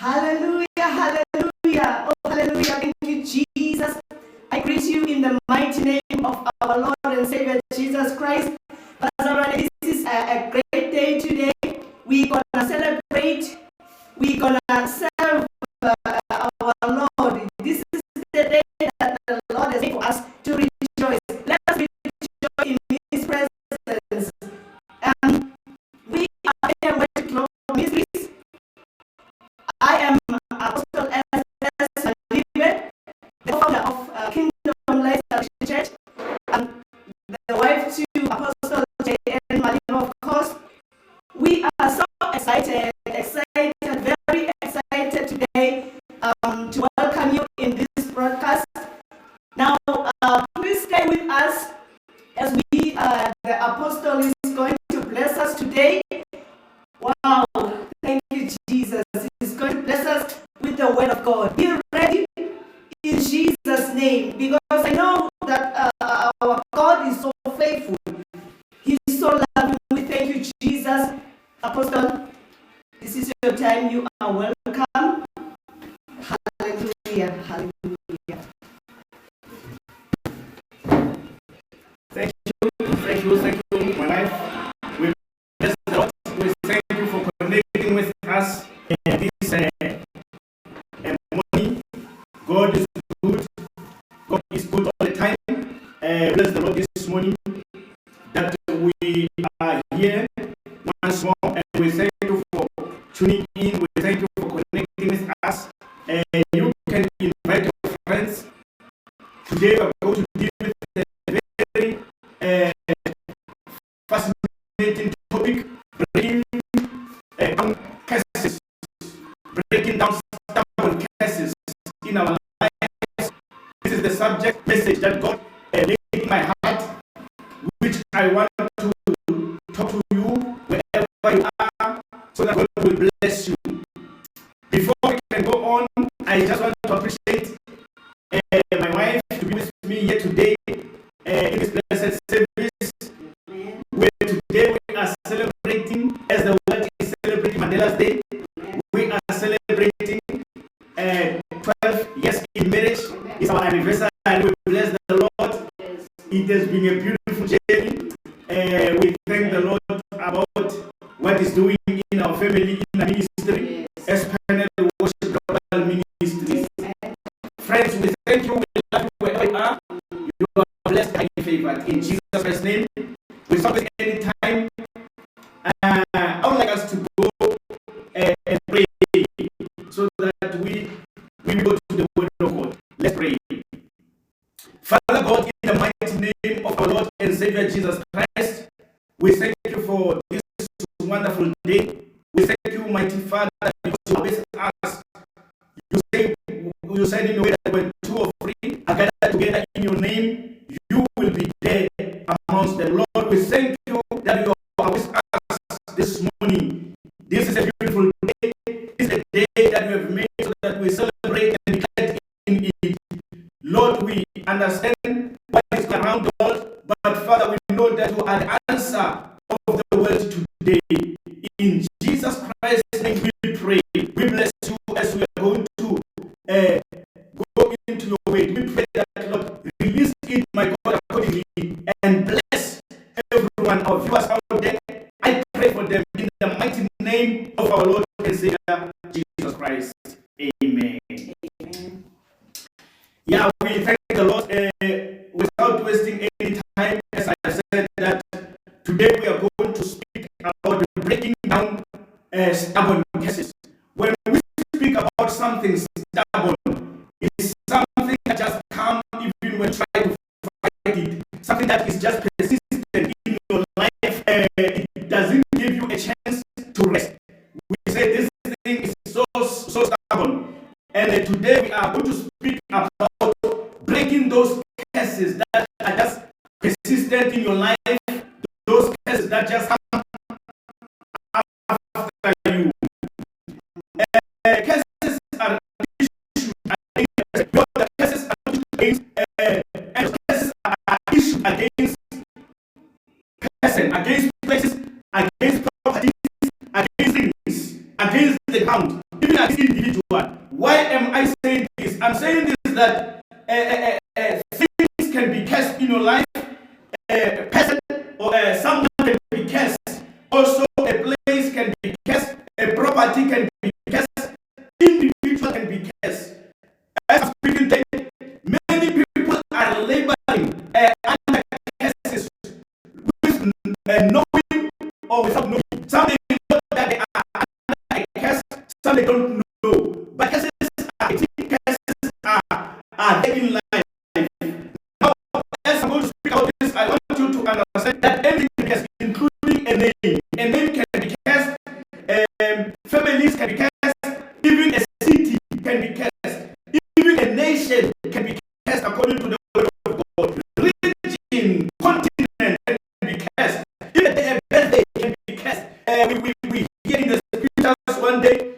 Hallelujah, hallelujah. Oh, hallelujah. Thank you, Jesus. I greet you in the mighty name of our Lord and Savior Jesus Christ. Pastor Ronnie, this is a great day today. We're going to celebrate. We're going to serve our Lord. This is the day that the Lord has made for us to rejoice. Let us rejoice in His presence. We are here with Global Ministries. I am Apostle S.S. Malibe, the founder of Kingdom Life Church, and the wife to Apostle J.N. Malibe, of course. We are so excited, very excited today to welcome you in this broadcast. Now, please stay with us as the Apostle is going to bless us today. Wow, thank you, Jesus. He's going to bless us with the word of God. Be ready in Jesus' name, because I know that our God is so faithful. He's so loving. We thank you, Jesus. Apostle, this is your time. You are welcome. Hallelujah. Hallelujah. Thank you, my wife. We bless the Lord. We thank you for connecting with us in this morning. God is good. God is good all the time. Bless the Lord this morning that we are here once more, and we thank you for tuning in. We thank you for connecting with us. You can invite your friends. Today we are going to deal with a very fascinating topic: breaking down stubborn cases in our lives. This is the subject message that God laid in my heart, which I want to talk to you wherever you are, so that God will bless you. Before we can go on, I just want to appreciate my wife to be with me here today in this blessed service. Where today we are celebrating, as the world is celebrating Mandela's Day, we are celebrating 12 years in marriage. It's our anniversary, and we bless the Lord. It has been a beautiful journey. We thank the Lord about what He's doing in our family, in the ministry, as Panel Worship Global Ministries. Friends, we thank you. We love you wherever you are. You are blessed and favored. In Jesus' Christ's name, we stop at any time. I would like us to go and pray so that we go to the Word of God. Let's pray. Father God, in the mighty name of our Lord and Savior Jesus Christ, we thank you for this wonderful day. We thank you, mighty Father, because you are with us. You said in your way that when two or three are gathered together in your name, you will be there amongst them. Lord, we thank you that you are with us this morning. This is a beautiful day. This is a day that you have made so that we celebrate and be glad in it. Lord, we understand what is around the world, but Father, we know that you are the answer of the world today. In Jesus Christ's name we pray. We bless you as we are going to go into your way. We pray that, Lord, release it, my God, accordingly, and bless every one of you out there. I pray for them in the mighty name of our Lord and Savior, Jesus Christ. Amen. Amen. Yeah, we thank the Lord. Without wasting any time, as I said, that today we are going to speak about breaking down stubborn cases. When we speak about something stubborn, it's something that just comes even when trying to fight it. Something that is just persistent in your life. It doesn't give you a chance to rest. We say this thing is so stubborn. And today we are going to speak about breaking those cases that are just persistent in your life. Those cases that just come after you. Cases are issued against the cases are issued against and cases are issued against person, against places, against properties, against things, against the ground, even against individuals. Why am I saying this? I'm saying this that things can be cursed in your life. A person or someone can be cursed. Also, a place can be cursed. A property can be cursed. Individual can be cursed. As I'm speaking today, many people are laboring under curses with knowing or without knowing. Some they know that they are under a curse, some they don't know. But curses are there in life. Now, as I'm going to speak about this, I want you to understand that everything can, including a name. A name can be cursed, families can be cursed, even a city can be cursed, even a nation can be cursed according to the word of God. Religion, continent can be cursed, even a birthday can be cursed. We hear in the scriptures one day,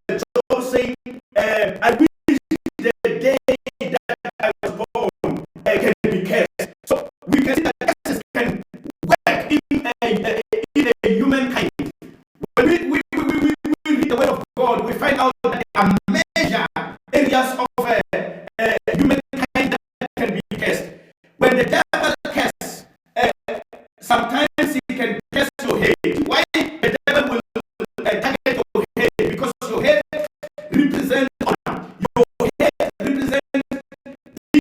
Job saying, I wish the day that I was born can be cursed. So we can see that curses can work in a humankind. When we read the word of God, we find out that there are major areas of humankind that can be cursed. When the devil curses, sometimes he can curse your head. Why the devil will target your head? Because your head represents honor. Your head represents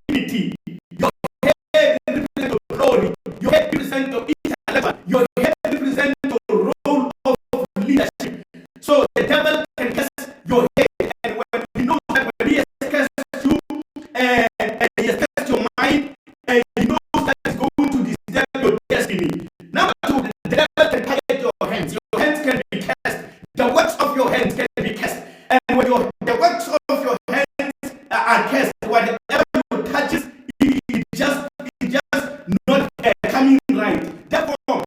dignity. Your head represents your glory. Your head represents your intellect. Your head represents your role of leadership. So the devil can curse your head, and when we know that when he has cursed you, and he has cursed your mind, and he knows that it's going to disturb your destiny. Number two, the devil can target your hands. Your hands can be cursed. The works of your hands can be cursed. And when the works of your hands are cursed, whatever you touches, it just not coming right. Therefore,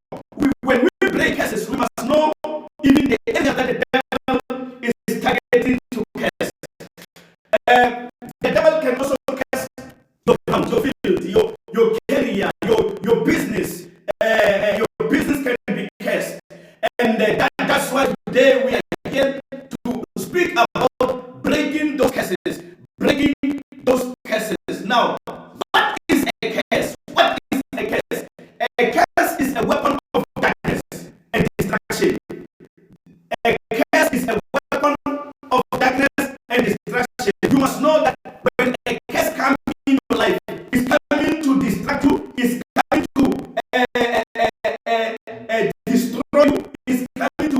when we break curses, we must know even the area that the devil is targeting to curse. The devil can also curse your house, your field, your career, your business. Your business can be cursed. And that's why today we are here to speak about breaking those curses. Breaking those curses. Now, what is a curse? What is a curse? A curse is a weapon of darkness and destruction. A curse is a weapon of darkness and destruction. You must know that when a curse comes in your life, it's coming to distract you, it's coming to destroy you, it's coming to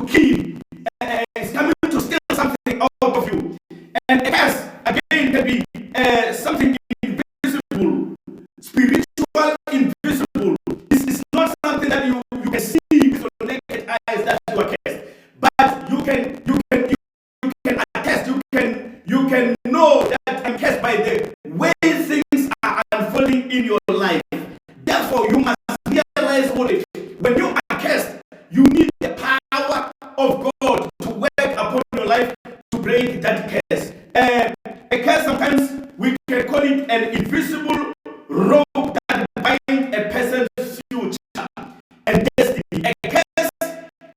kill you, it's coming to steal something out of you. And a curse, again, can be something invisible, spiritual, invisible. This is not something that you can see with your naked eyes that you are cursed. But you can attest, you can know that I'm cursed by the way things are unfolding in your life. Therefore, you must realize when you are cursed, you need the power of God to work upon your life to break that curse. A curse, sometimes we can call it an invisible rope that binds a person's future and destiny. A curse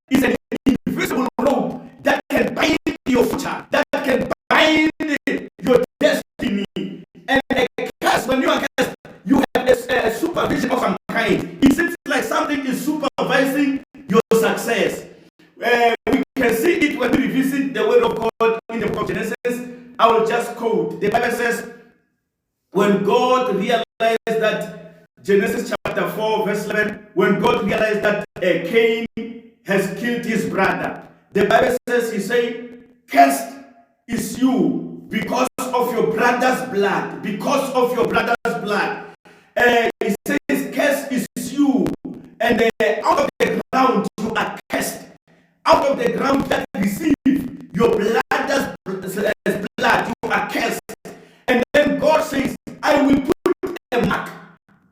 is an invisible rope that can bind your future, that can bind your destiny. And a curse, when you are cursed, you have a supervision of some kind. It seems like something is supervising your success. We can see it when we revisit the word of God in the book of Genesis. I will just quote. The Bible says, when God realized that, Genesis chapter 4, verse 11, when God realized that Cain has killed his brother, the Bible says, he said, cursed is you because of your brother's blood. Because of your brother's blood. He says, cursed is you. And out of the ground you are cursed. Out of the ground that receive your brother's blood, you are cursed. And then God says, I will put a mark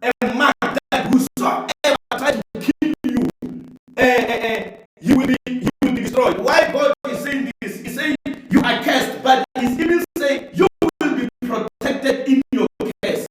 that whosoever tries to kill you, you will be destroyed. Why God is saying this? He's saying you are cursed, but he's even saying you will be protected in your curse.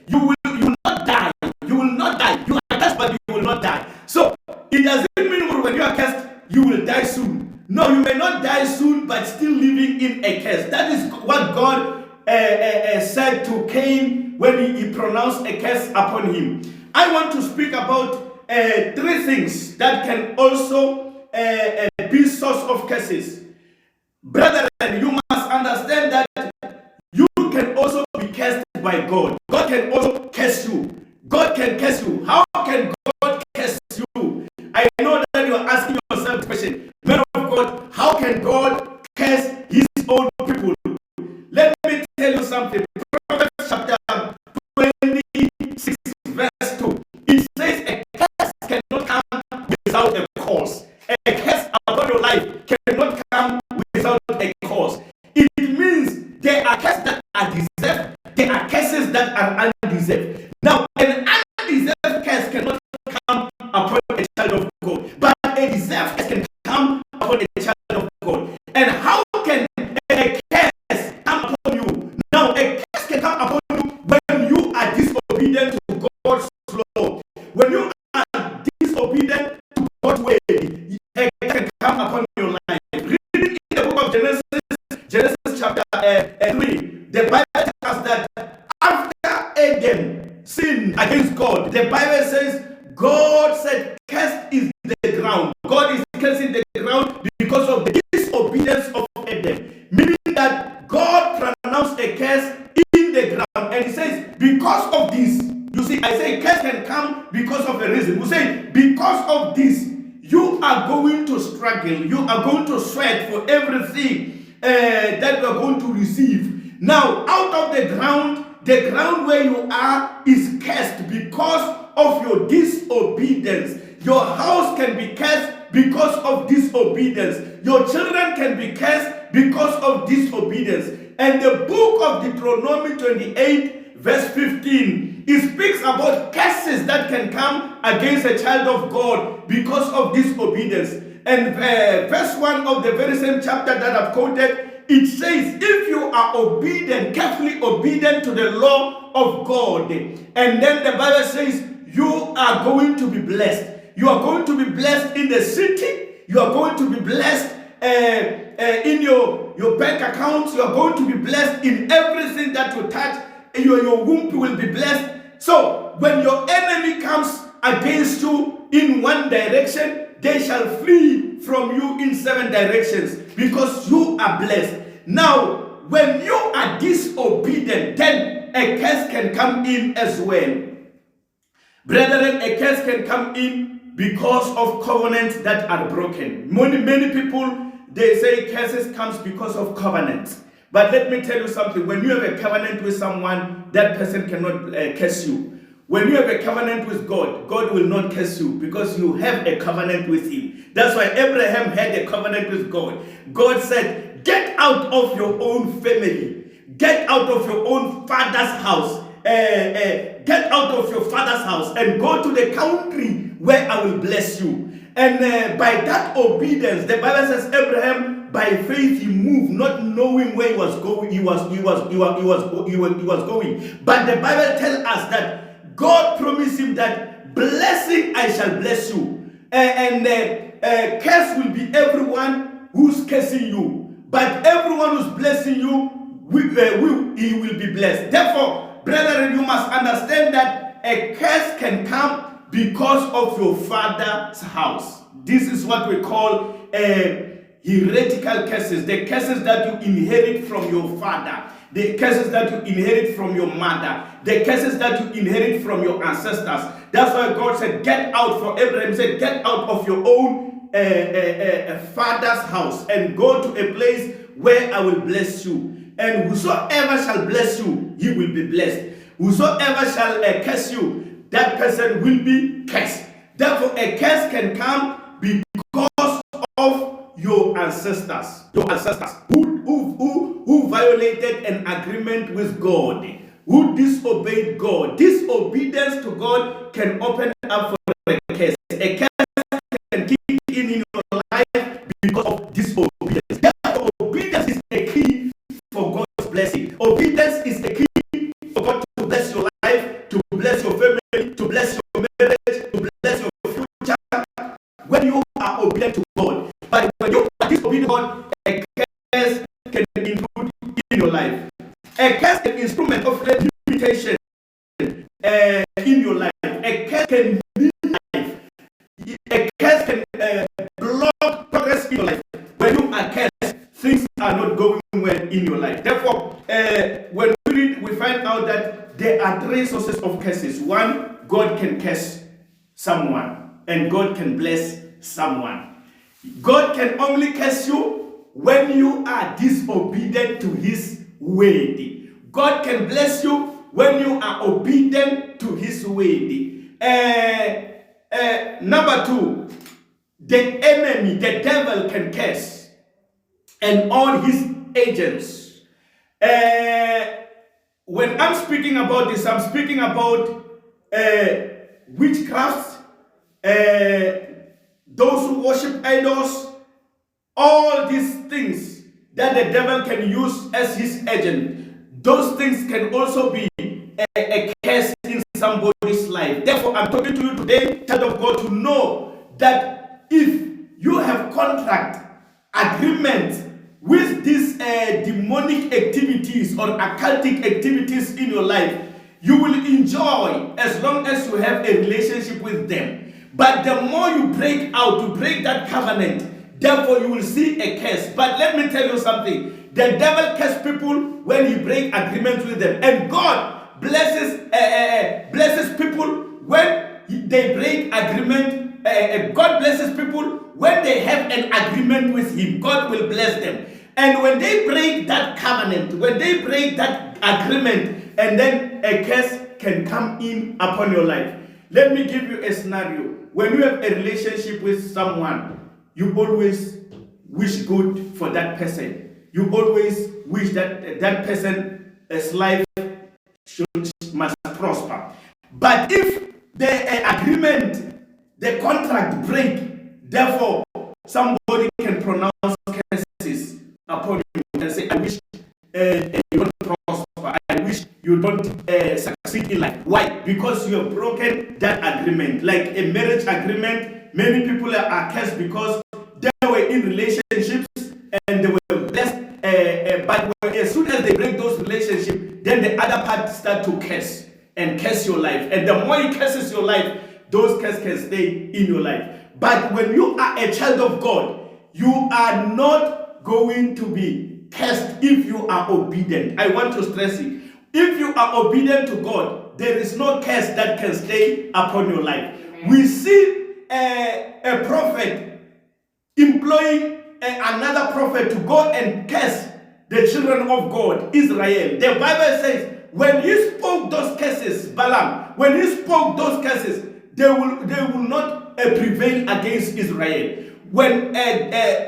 You will not die. You will not die. You are cursed, but you will not die. So it doesn't mean when you are cursed, you will die soon. No, you may not die soon, but still living in a curse. That is what God said to Cain when he pronounced a curse upon him. I want to speak about three things that can also be source of curses. Brethren, you must understand that you can also be cursed by God. God can also curse you. God can curse you. How can God curse you? I know that you are asking yourself the question, man of God, how can God curse his own people? Let me tell you something. Proverbs chapter 26, verse 2. It says a curse cannot come without a cause. A curse upon your life cannot come without a cause. It means there are curses that are deserved, there are curses that are undeserved. Now, an undeserved curse cannot come upon a child of God, but a deserved curse can come upon a child of God. And how can a curse come upon you? Now, a curse can come upon you when you are disobedient to God's law. When you are disobedient to God's way, a curse can come upon your life. Reading in the book of Genesis chapter 3, the Bible tells us that after Adam sinned against God, the Bible says God said, cursed is the ground. God is cursing the ground because of the disobedience of Adam. Meaning that God pronounced a curse in the ground, and he says, because of this, you see, I say curse can come because of a reason. We say, because of this, you are going to struggle, you are going to sweat for everything that you are going to receive. Now, out of the ground where you are is cursed because of your disobedience. Your house can be cursed because of disobedience. Your children can be cursed because of disobedience. And the book of Deuteronomy 28, verse 15, it speaks about curses that can come against a child of God because of disobedience. And verse 1 of the very same chapter that I've quoted, it says, if you are obedient, carefully obedient to the law of God, and then the Bible says, you are going to be blessed. You are going to be blessed in the city. You are going to be blessed in your bank accounts. You are going to be blessed in everything that you touch. Your womb will be blessed. So when your enemy comes against you in one direction, they shall flee from you in 7 directions because you are blessed. Now, when you are disobedient, then a curse can come in as well. Brethren, a curse can come in because of covenants that are broken. Many people, they say curses comes because of covenants. But let me tell you something. When you have a covenant with someone, that person cannot curse you. When you have a covenant with God, God will not curse you because you have a covenant with him. That's why Abraham had a covenant with God. God said, get out of your own family. Get out of your own father's house. Get out of your father's house and go to the country where I will bless you. And by that obedience, the Bible says Abraham, by faith, he moved, not knowing where he was going. He was going. But the Bible tells us that God promised him that blessing I shall bless you, and curse will be everyone who's cursing you. But everyone who's blessing you, he will be blessed. Therefore, brethren, you must understand that a curse can come because of your father's house. This is what we call heretical curses. The curses that you inherit from your father. The curses that you inherit from your mother. The curses that you inherit from your ancestors. That's why God said, get out. For Abraham said, get out of your own father's house and go to a place where I will bless you. And whosoever shall bless you, he will be blessed. Whosoever shall curse you, that person will be cursed. Therefore, a curse can come because of your ancestors. Your ancestors who violated an agreement with God, who disobeyed God. Disobedience to God can open up for a curse. A curse can kick in your life because of disobedience. Therefore, obedience is the key for God's blessing. Obedience is the key for God to bless your life, to bless your family, to bless your marriage, to bless your future. When you are obedient to God, but when you are disobedient to God, a curse can include A curse is an instrument of limitation in your life. A curse can limit life. A curse can block progress in your life. When you are cursed, things are not going well in your life. Therefore, when we read, we find out that there are three sources of curses. One, God can curse someone, and God can bless someone. God can only curse you when you are disobedient to His word. God can bless you when you are obedient to His word. Number two, the enemy, the devil, can curse, and all his agents. When I'm speaking about this, I'm speaking about witchcraft, those who worship idols, all these things that the devil can use as his agent. Those things can also be a curse in somebody's life. Therefore, I'm talking to you today, child of God, to know that if you have contract agreement with these demonic activities or occultic activities in your life, you will enjoy as long as you have a relationship with them. But the more you break out, to break that covenant, therefore you will see a curse. But let me tell you something. The devil curses people when he breaks agreements with them. And God blesses people when they break agreement. God blesses people when they have an agreement with Him. God will bless them. And when they break that covenant, when they break that agreement, and then a curse can come in upon your life. Let me give you a scenario. When you have a relationship with someone, you always wish good for that person. You always wish that that person's life must prosper. But if the agreement, the contract break, therefore somebody can pronounce curses upon you and say, I wish you don't prosper. I wish you don't succeed in life. Why? Because you have broken that agreement. Like a marriage agreement, many people are cursed because they were in relationships and they were blessed. But as soon as they break those relationships, then the other part start to curse and curse your life. And the more it curses your life, those curses can stay in your life. But when you are a child of God, you are not going to be cursed if you are obedient. I want to stress it. If you are obedient to God, there is no curse that can stay upon your life. Amen. We see a prophet employing another prophet to go and curse the children of God, Israel. The Bible says, when he spoke those curses, Balaam, when he spoke those curses, they will not prevail against Israel. When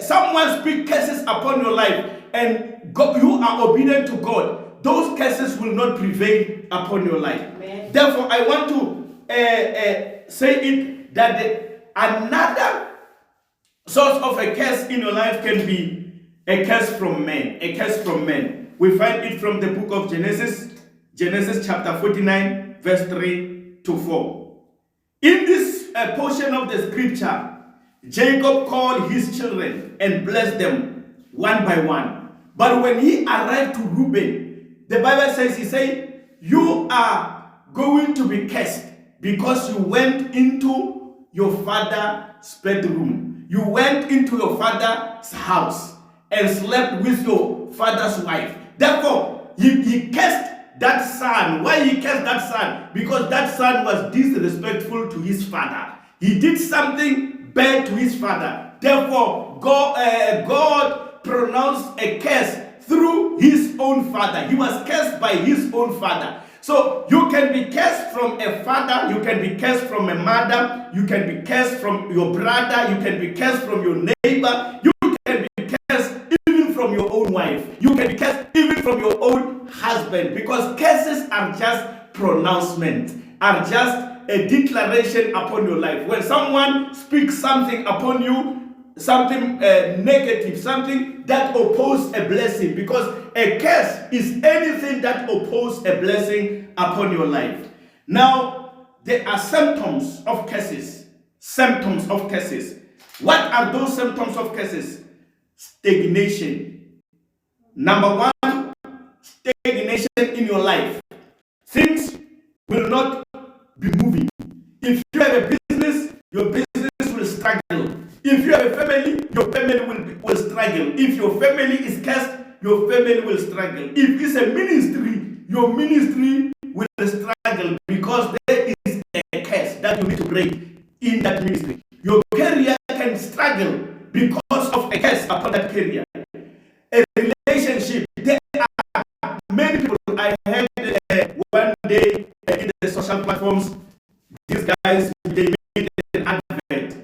someone speaks curses upon your life and you are obedient to God, those curses will not prevail upon your life. Amen. Therefore, I want to say it that another source of a curse in your life can be a curse from men. A curse from men. We find it from the book of Genesis, Genesis chapter 49, verse 3 to 4. In this portion of the scripture, Jacob called his children and blessed them one by one. But when he arrived to Reuben, the Bible says, he said, you are going to be cursed because you went into your father's bedroom. You went into your father's house and slept with your father's wife. Therefore, he cursed that son. Why he cursed that son? Because that son was disrespectful to his father. He did something bad to his father. Therefore, God pronounced a curse through his own father. He was cursed by his own father. So you can be cursed from a father, you can be cursed from a mother, you can be cursed from your brother, you can be cursed from your neighbor, you can be cursed even from your own wife, you can be cursed even from your own husband, because curses are just pronouncements, are just a declaration upon your life. When someone speaks something upon you, something negative, something that opposes a blessing, because a curse is anything that opposes a blessing upon your life. Now, there are symptoms of curses. Symptoms of curses. What are those symptoms of curses? Stagnation. Number one, stagnation. stagnation in your life. Things will not be moving. If you have a business, your business will struggle. If you have a family, your family will struggle. If your family is cursed, your family will struggle. If it's a ministry, your ministry will struggle because there is a curse that you need to break in that ministry. Your career can struggle because of a curse upon that career. A relationship, there are many people. I heard one day in the social platforms, these guys, they made an advert.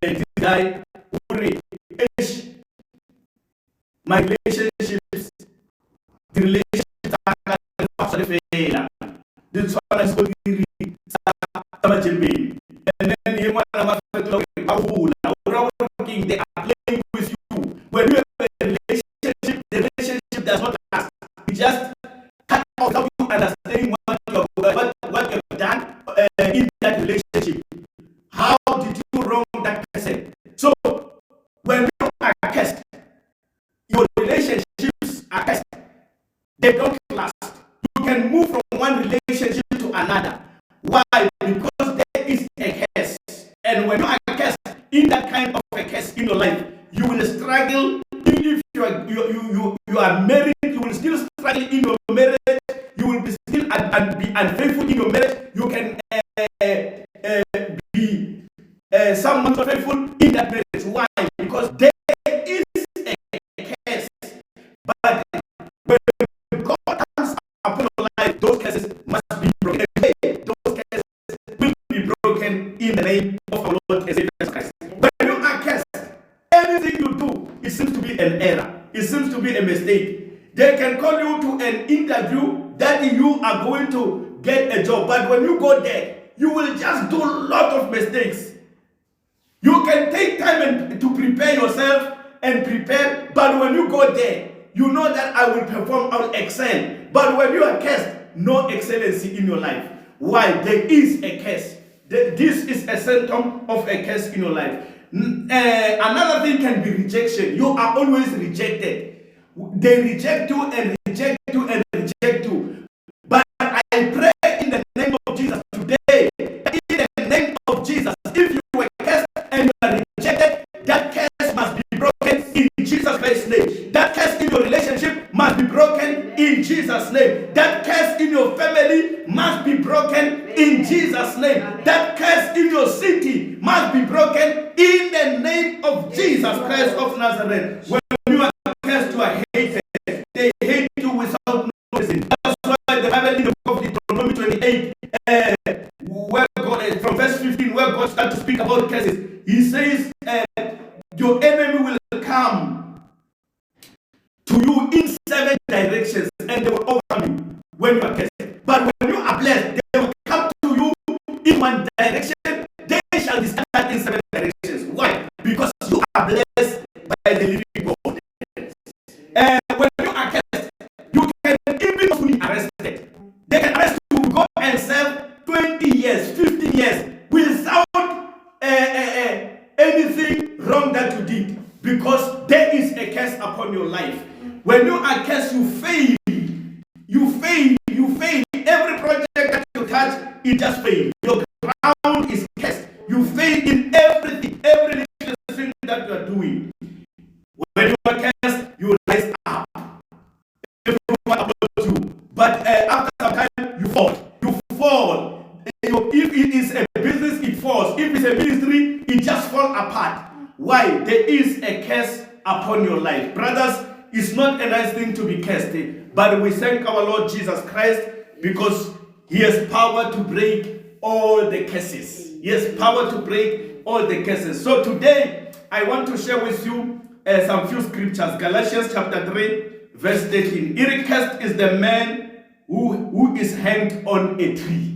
This guy, my relationships, the relationships are this one is going to be and then you want working, they are playing with you. When you have a relationship, the relationship does not last. You just cut off without you understanding what you have done in that relationship. How did you wrong that person? So when you are cursed, your relationships are cursed. They don't last. You can move from one relationship to another. Why? Because there is a curse. And when you are cursed in that kind of a curse in your life, you will struggle. Even if you are married, you will still struggle in your marriage. You will be still be unfaithful in your marriage. You can be someone faithful in that marriage. Why? Because there is a curse. But when God comes upon your life, those curses must be broken. Those curses will be broken in the name of our Lord Jesus Christ. When you are cursed, anything you do, it seems to be an error. It seems to be a mistake. They can call you to an interview that you are going to get a job. But when you go there, you will just do a lot of mistakes. You can take time to prepare yourself and prepare, but when you go there, you know that I will perform, I will excel. But when you are cursed, no excellency in your life. Why? There is a curse. This is a symptom of a curse in your life. Another thing can be rejection. You are always rejected. They reject you and reject you and reject you. But I pray in the name of Jesus today, in the name of Jesus, if you were cursed and you are rejected, that curse must be broken in Jesus Christ's name. That curse in your relationship must be broken in Jesus' name. That curse in your family must be broken in Jesus' name. That curse in your city must be broken in the name of Jesus Christ of Nazareth. When you are cursed, you are hated. They hate you without noticing. That's why the Bible in the book of Deuteronomy 28, where God, from verse 15, where God starts to speak about curses, he says, your enemy will come to you in 7 directions and they will overcome you when you are cursed. But when you are blessed, they will come to you in 1 direction. They shall be scattered in 7 directions. Why? Because you are blessed by the living God. When you are cursed, you can even be arrested. They can arrest you to go and serve 20 years, 15 years without anything wrong that you did, because there is a curse upon your life. When you are cursed, you fail. You fail. You fail. Every project that you touch, it just fails. Your ground is cursed. You fail in everything, every little thing that you are doing. When you are cursed, you rise up. Everyone about you. But after some time, you fall. You fall. If it is a business, it falls. If it's a ministry, it just falls apart. Why? There is a curse upon your life. Brothers, it's not a nice thing to be cursed. But we thank our Lord Jesus Christ because He has power to break all the curses. He has power to break all the curses. So today, I want to share with you some few scriptures. Galatians chapter 3, verse 13. Cursed is the man who is hanged on a tree.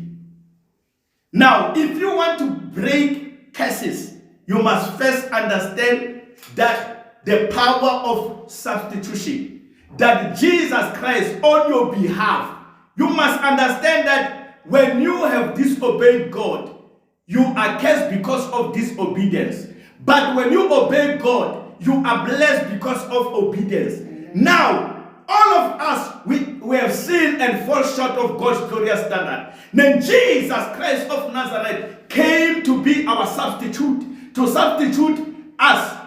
Now, if you want to break curses, you must first understand that the power of substitution, that Jesus Christ on your behalf, you must understand that when you have disobeyed God, you are cursed because of disobedience. But when you obey God, you are blessed because of obedience. Now, sin and fall short of God's glorious standard. Then Jesus Christ of Nazareth came to be our substitute, to substitute us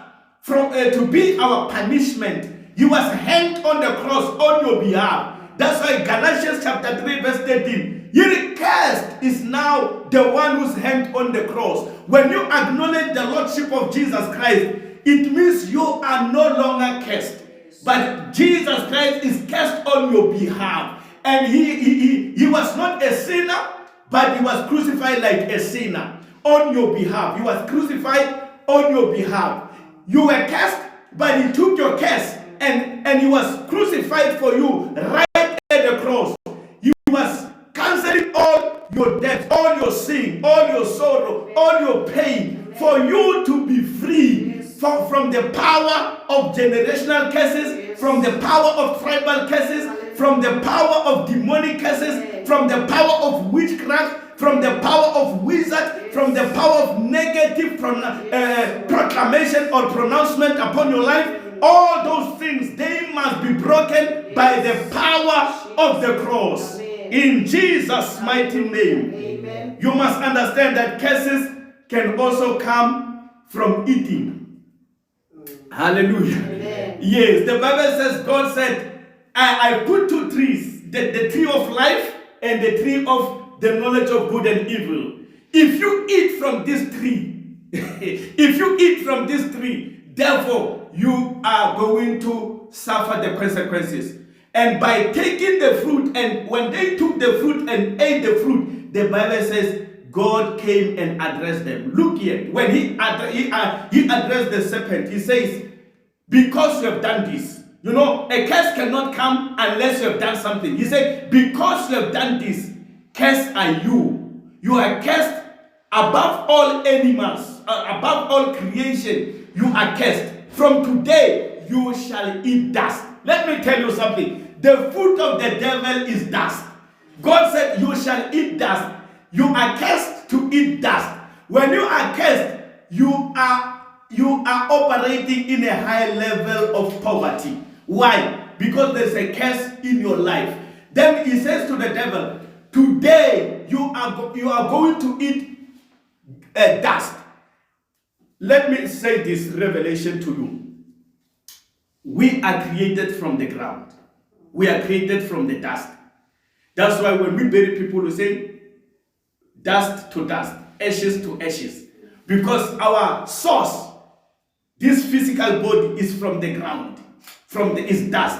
to be our punishment. He was hanged on the cross on your behalf. That's why Galatians chapter 3 verse 13, your cursed is now the one who's hanged on the cross. When you acknowledge the Lordship of Jesus Christ, it means you are no longer cursed. But Jesus Christ is cursed on your behalf. And he was not a sinner, but he was crucified like a sinner on your behalf. He was crucified on your behalf. You were cursed, but he took your curse and he was crucified for you right at the cross. He was canceling all your debt, all your sin, all your sorrow, all your pain, for you to be free from the power of generational curses, from the power of tribal curses, from the power of demonic curses, from the power of witchcraft, from the power of wizard, from the power of negative proclamation or pronouncement upon your life. All those things, they must be broken by the power of the cross. In Jesus' mighty name. Amen. You must understand that curses can also come from eating. Hallelujah. Amen. Yes, the Bible says, God said, I put two trees, the tree of life and the tree of the knowledge of good and evil. If you eat from this tree, if you eat from this tree, therefore you are going to suffer the consequences. And by taking the fruit, and when they took the fruit and ate the fruit, the Bible says God came and addressed them. Look here, when he addressed the serpent, he says, because you have done this, you know, a curse cannot come unless you have done something. He said, because you have done this, cursed are you. You are cursed above all animals, above all creation. You are cursed. From today, you shall eat dust. Let me tell you something. The fruit of the devil is dust. God said, you shall eat dust. You are cursed to eat dust. When you are cursed, you are operating in a high level of poverty. Why? Because there's a curse in your life. Then he says to the devil, today you are going to eat dust. Let me say this revelation to you. We are created from the ground. We are created from the dust. That's why when we bury people, we say dust to dust, ashes to ashes. Because our source, this physical body, is from the ground, is dust.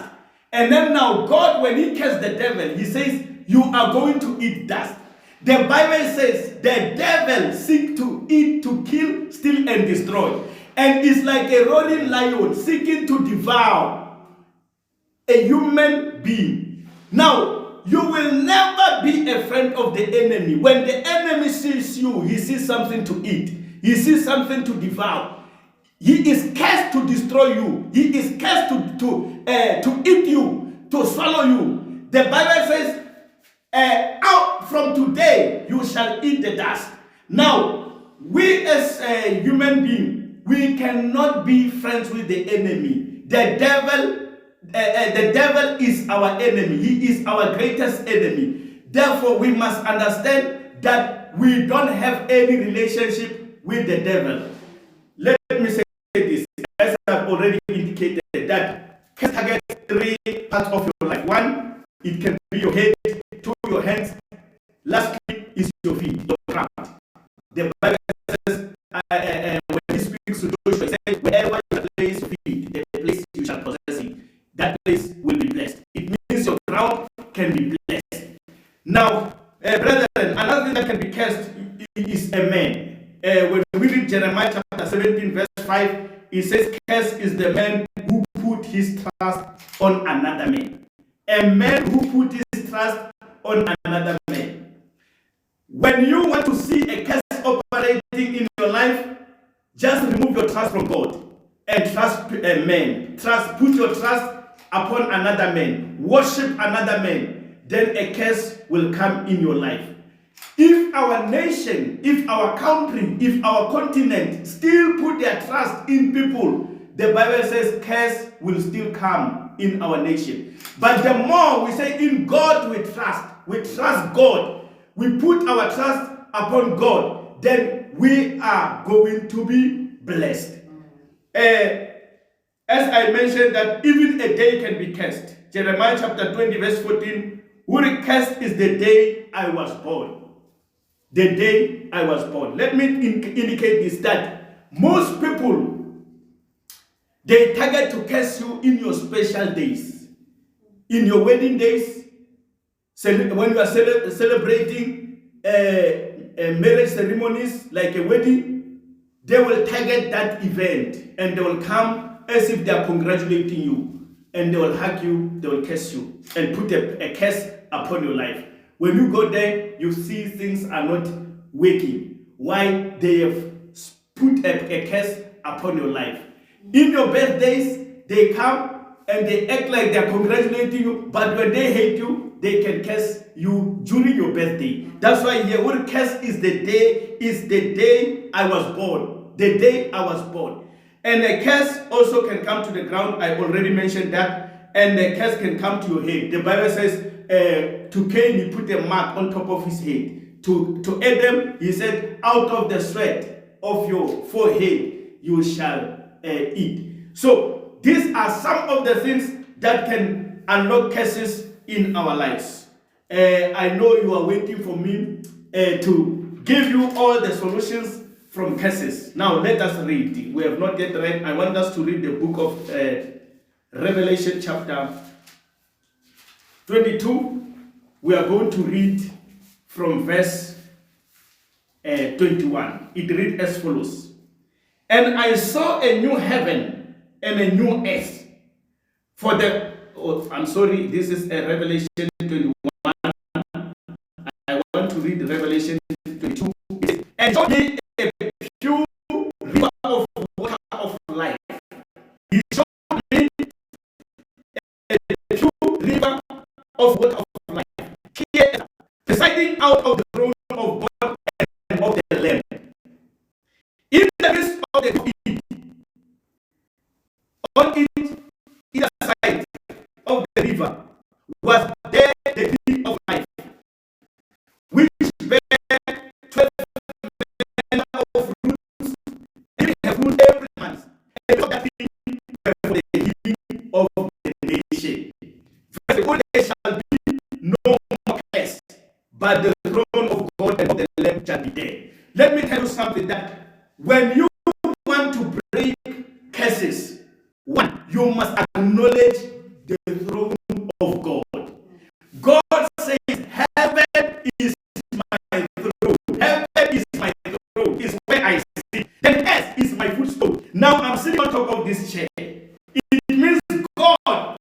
And then now God, when he cursed the devil, he says, you are going to eat dust. The Bible says the devil seeks to eat, to kill, steal, and destroy. And it's like a roaring lion seeking to devour a human being. Now, you will never be a friend of the enemy. When the enemy sees you, he sees something to eat. He sees something to devour. He is cursed to destroy you. He is cursed to eat you, to swallow you. The Bible says, out from today, you shall eat the dust. Now, we as a human being, we cannot be friends with the enemy. The devil is our enemy. He is our greatest enemy. Therefore, we must understand that we don't have any relationship with the devil. Let me say this, as I've already indicated, that can target three parts of your life. One, it can be your head. Two, your hands. Lastly, is your feet, your ground. The Bible says, when he speaks to Joshua, he said, wherever you place your feet, the place you shall possess it. That place will be blessed. It means your ground can be blessed. Now, brethren, another thing that can be cursed is a man. When we read Jeremiah chapter 17, verse 5, it says, cursed is the man who put his trust on another man. A man who put his trust on another man. When you want to see a curse operating in your life, just remove your trust from God and trust a man. Put your trust upon another man. Worship another man. Then a curse will come in your life. If our nation, if our country, if our continent still put their trust in people, the Bible says curse will still come come in our nation. But the more we say in God we trust God, we put our trust upon God, then we are going to be blessed. As I mentioned, that even a day can be cursed. Jeremiah chapter 20 verse 14, who cursed is the day I was born. The day I was born. Let me indicate this, that most people, they target to curse you in your special days. In your wedding days, when you are celebrating marriage ceremonies like a wedding, they will target that event and they will come as if they are congratulating you, and they will hug you, they will kiss you, and put a curse upon your life. When you go there, you see things are not working. Why? They have put a curse upon your life. In your birthdays, they come and they act like they are congratulating you, but when they hate you, they can curse you during your birthday. That's why here, what curse is the day I was born. The day I was born. And a curse also can come to the ground. I already mentioned that. And the curse can come to your head. The Bible says, to Cain he put a mark on top of his head. To Adam, he said, out of the sweat of your forehead you shall eat. So these are some of the things that can unlock curses in our lives. I know you are waiting for me to give you all the solutions from curses. Now let us read. We have not yet read. I want us to read the book of Revelation chapter 22. We are going to read from verse 21. It reads as follows. And I saw a new heaven and a new earth. This is a Revelation 21. I want to read Revelation 22. And showed me a pure river of water of life. He showed me a pure river of water of life, here, presiding out of the throne of God and of the Lamb. In the midst of the sea, on each either side of the river was there the tree of life, which bare 12 manner of fruits, and it have fruit every month, and of that tree were for the healing of the nation. For the there shall be no more curse, but the throne of God and of the Lamb shall be there. Let me tell you something, that when you want to break curses, one, you must acknowledge the throne of God. God says, heaven is my throne. Heaven is my throne, is where I sit. Then earth is my footstool. Now I'm sitting on top of this chair. It means God,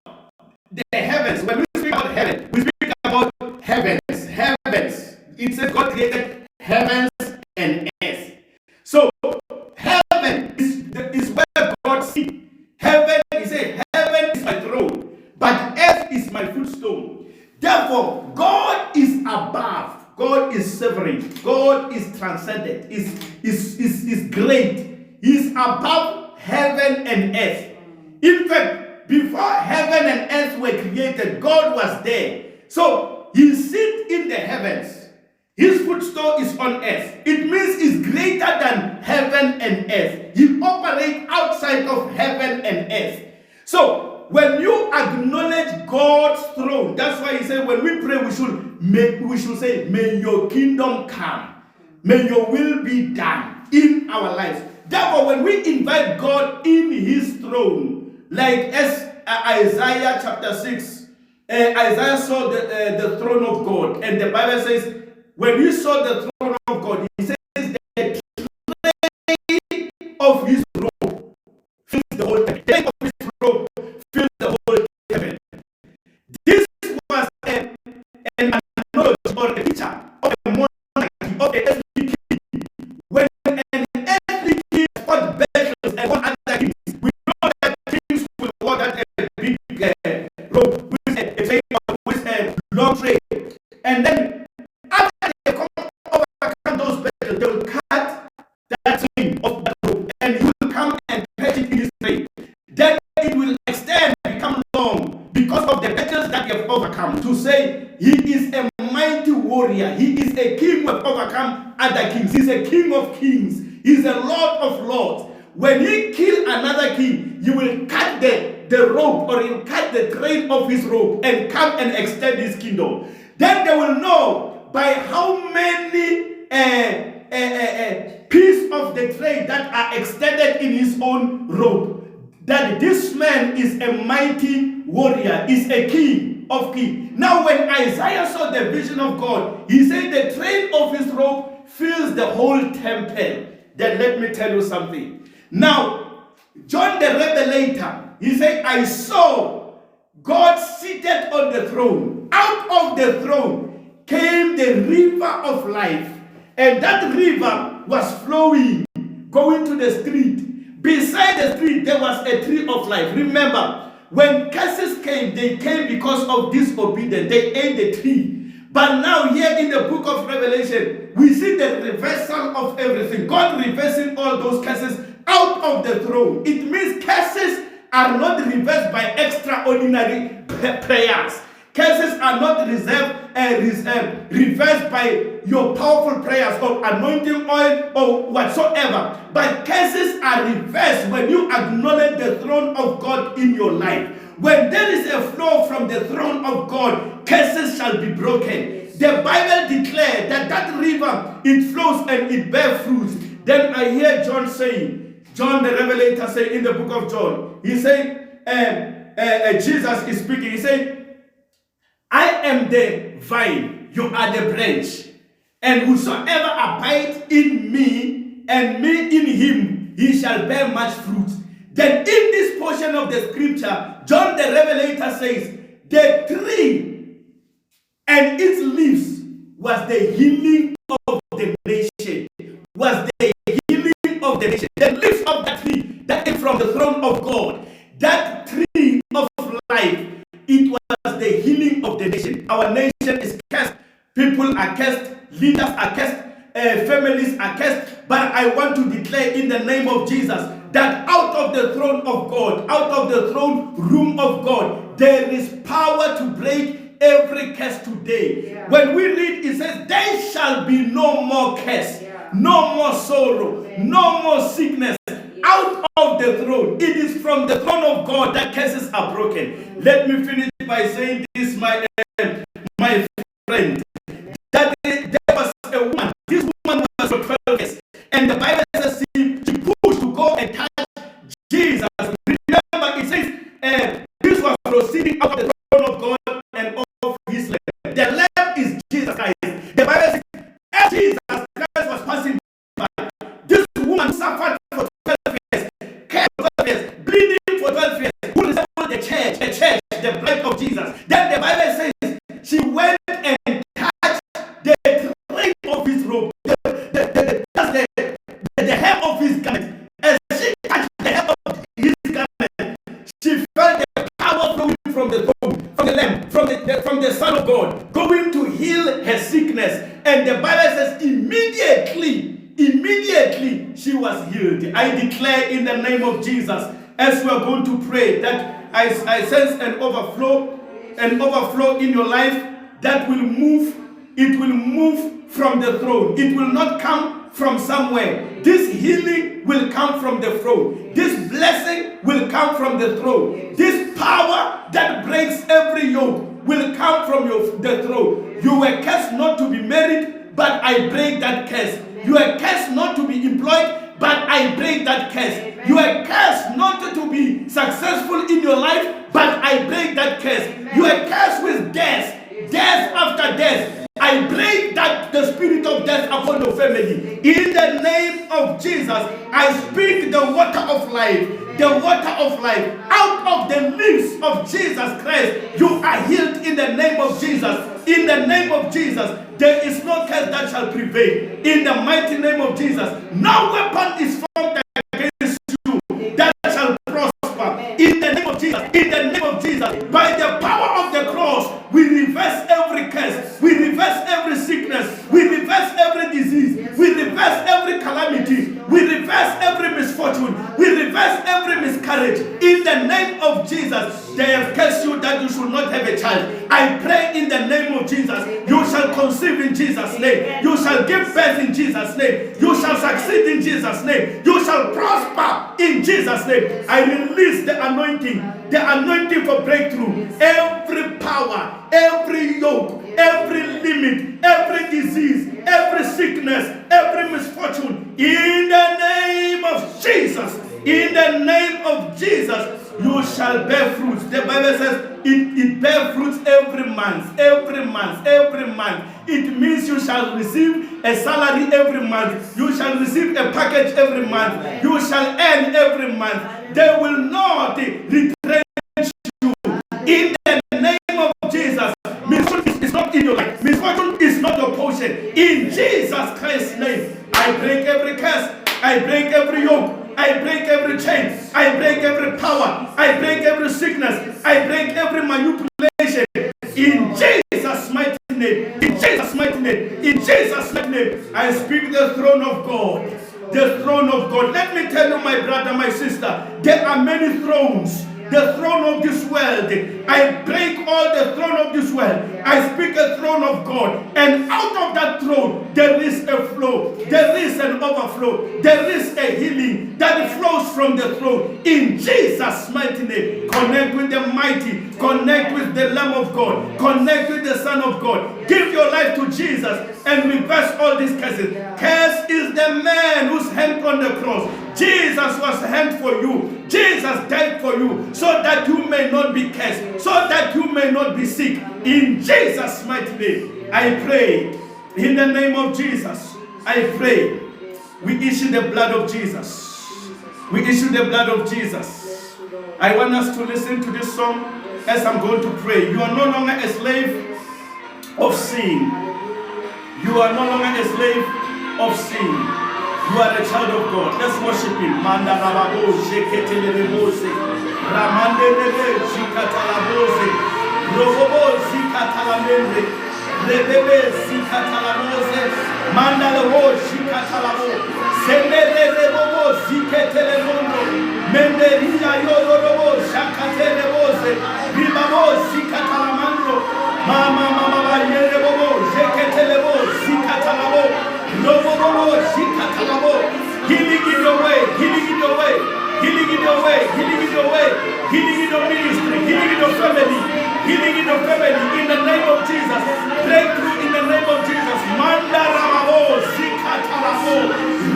the heavens. When we speak about heaven, we speak about heavens. Heavens. It says God created heavens and earth. So heaven is where God sits. Heaven is my throne, but earth is my footstool. Therefore, God is above. God is sovereign. God is transcendent. Is great. He is above heaven and earth. In fact, before heaven and earth were created, God was there. So he sits in the heavens. His footstool is on earth. It means he's greater than heaven and earth. He operates outside of heaven and earth. So when you acknowledge God's throne, that's why he said when we pray, we should say, may your kingdom come. May your will be done in our lives. Therefore, when we invite God in his throne, like as Isaiah chapter 6, Isaiah saw the throne of God, and the Bible says, when you saw the throne of God, he says the train of his robe fills the whole heaven. The train of his robe fills the whole heaven. This was an analogy or a picture of a monarchy, of an earthly king. When an earthly king fought battles and fought other kings, we know that kings will walk out a big robe with a long train. And then after they overcome those battles, they will cut that train of that rope, and he will come and patch it in his train. Then it will extend, become long, that you have overcome. To say he is a mighty warrior. He is a king who have overcome other kings. He's a king of kings. He's a lord of lords. When he kill another king, you will cut the rope, or he'll cut the train of his rope and come and extend his kingdom. Then they will know by how many piece of the train that are extended in his own rope, that this man is a mighty warrior, is a king of kings. Now when Isaiah saw the vision of God, he said the train of his robe fills the whole temple. Then let me tell you something. Now, John the Revelator, he said, I saw God seated on the throne. Out of the throne came the river of life. And that river was flowing, going to the street. Beside the street, there was a tree of life. Remember, when curses came, they came because of disobedience. They ate the tree. But now here in the book of Revelation, we see the reversal of everything. God reversing all those curses out of the throne. It means curses are not reversed by extraordinary prayers. Curses are not reversed by your powerful prayers or anointing oil or whatsoever. But curses are reversed when you acknowledge the throne of God in your life. When there is a flow from the throne of God, curses shall be broken. The Bible declares that that river, it flows and it bears fruits. Then I hear John saying, John the Revelator say in the book of John, he said, Jesus is speaking, he said, I am the vine, you are the branch. And whosoever abides in me, and me in him, he shall bear much fruit. Then in this portion of the scripture, John the Revelator says, the tree and its leaves was the healing of the nation. Was the healing of the nation. The leaves of that tree that came from the throne of God. That tree of life, it was the healing of the nation. Our nation is cursed. People are cursed. Leaders are cursed. Families are cursed. But I want to declare in the name of Jesus that out of the throne of God, out of the throne room of God, there is power to break every curse today. Yeah. When we read, it says, there shall be no more curse, no more sorrow, no more sickness. Out of the throne. It is from the throne of God that curses are broken. Let me finish by saying this, my friend. That there was a woman. This woman was for 12 years. And the Bible says she pushed to go and touch Jesus. Remember, it says this was proceeding out of the throne of God and of his lamb. The lamb is Jesus Christ. The Bible says as Jesus Christ was passing by, this woman suffered for 12 years, bleeding for 12 years, who resembled the church, the bride of Jesus. Then the Bible says she went and touched the train of his robe, the hem of his garment. As she touched the hem of his garment, she felt the power flowing from the throne, from the Lamb, from the Son of God, going to heal her sickness. And the Bible says immediately she was healed. I declare in the name of Jesus, as we are going to pray, that I sense an overflow in your life that will move. It will move from the throne. It will not come from somewhere. This healing will come from the throne. This blessing will come from the throne. This power that breaks every yoke will come from the throne. You were cursed not to be married, but I break that curse. You are cursed not to be employed, but I break that curse. You are cursed not to be successful in your life, but I break that curse. You are cursed with death after death. I break the spirit of death upon your family. In the name of Jesus, I speak the water of life. The water of life. Out of the lips of Jesus Christ, you are healed in the name of Jesus. In the name of Jesus, there is no curse that shall prevail. In the mighty name of Jesus, no weapon is formed against you that shall prosper. In the name of Jesus, in the name of Jesus, by the power of the cross, we reverse every curse, we reverse every sickness, we reverse every disease, we reverse every calamity, we reverse every misfortune, we reverse every miscarriage. In the name of Jesus, they have cursed you that you should should not have a child. I pray in the name of Jesus, you shall conceive in Jesus' name. You shall give birth in Jesus' name. You shall succeed in Jesus' name. You shall prosper in Jesus' name. I release the anointing for breakthrough. Every power, every yoke, every limit, every disease, every sickness, every misfortune, in the name of Jesus, in the name of Jesus, you shall bear fruits. The Bible says it bear fruits every month, every month, every month. It means you shall receive a salary every month. You shall receive a package every month. You shall earn every month. They will not retrench you in the name of Jesus. Misfortune is not in your life. Misfortune is not your portion. In Jesus Christ's name, I break every curse. I break every yoke. I break every chain. I break every power. I break every sickness. I break every manipulation. In Jesus' mighty name. In Jesus' mighty name. In Jesus' mighty name. I speak the throne of God. The throne of God. Let me tell you, my brother, my sister, there are many thrones. The throne of this world. I break all the throne of this world. I speak a throne of God. And out of that throne, there is a flow. There is an overflow. There is a healing that flows from the throne. In Jesus' mighty name. Connect with the mighty. Connect with the Lamb of God. Connect with the Son of God. Give your life to Jesus and reverse all these curses. Curse is the man who's hanged on the cross. Jesus was hanged for you. Jesus died for you so that you may not be cursed, so that you may not be sick. In Jesus' mighty name, I pray. In the name of Jesus, I pray. We issue the blood of Jesus. We issue the blood of Jesus. I want us to listen to this song as I'm going to pray. You are no longer a slave of sin. You are no longer a slave of sin. You are a child of God. Let's worship Him. Manda rababo sheketelebose. Ramande rebe shikatalabose. Robobo shikatalamende. Rebebe shikatalabose. Manda lebo shikatalabo. Semere rebobo shiketelemondo. Mende riya yorobo shakatelebose. Ribabo shikatalamando. Mama yerebobo sheketelebo shikatalabo. Healing in your way, healing in your way, healing in your way, healing in your way, healing in your ministry, healing in your family, healing in your family, in the name of Jesus. Breakthrough in the name of Jesus. Manda ramabo, zikatalabo,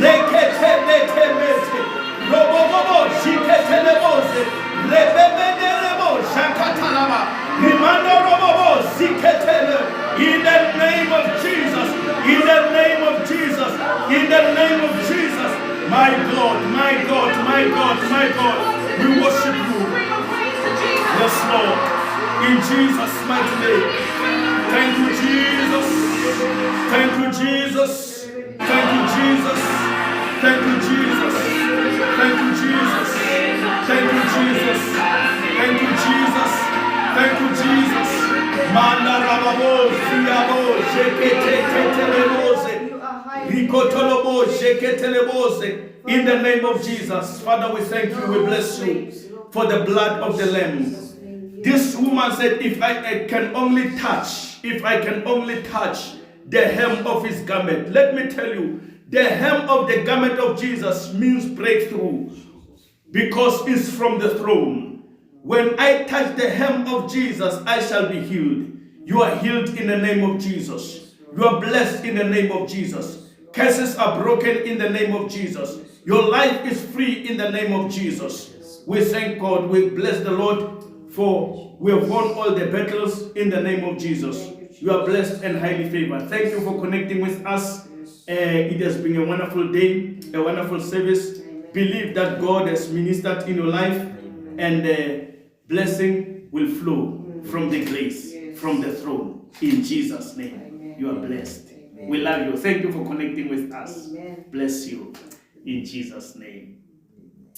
reketelekemete, robobobo, ziketelebose, rebebenderebo, shakatalaba, rimando robobo, ziketele. In the name of Jesus, in the name of Jesus, in the name of Jesus, my God, my God, my God, my God, we worship you. Yes, Lord, in Jesus' mighty name. Thank you, Jesus. Thank you, Jesus. Thank you, Jesus. Thank you, Jesus. Thank you, Jesus. Thank you, Jesus. Thank you, Jesus. Thank you, Jesus. Manda rababo, siabo, sheketelebose, rikotolobo, sheketelebose. In the name of Jesus, Father, we thank you, we bless you for the blood of the Lamb. This woman said, if I can only touch the hem of his garment. Let me tell you, the hem of the garment of Jesus means breakthrough because it's from the throne. When I touch the hem of Jesus, I shall be healed. You are healed in the name of Jesus. You are blessed in the name of Jesus. Curses are broken in the name of Jesus. Your life is free in the name of Jesus. We thank God. We bless the Lord for we have won all the battles in the name of Jesus. You are blessed and highly favored. Thank you for connecting with us. It has been a wonderful day, a wonderful service. Believe that God has ministered in your life and blessing will flow from the grace, from the throne. In Jesus' name, you are blessed. We love you. Thank you for connecting with us. Bless you. In Jesus' name.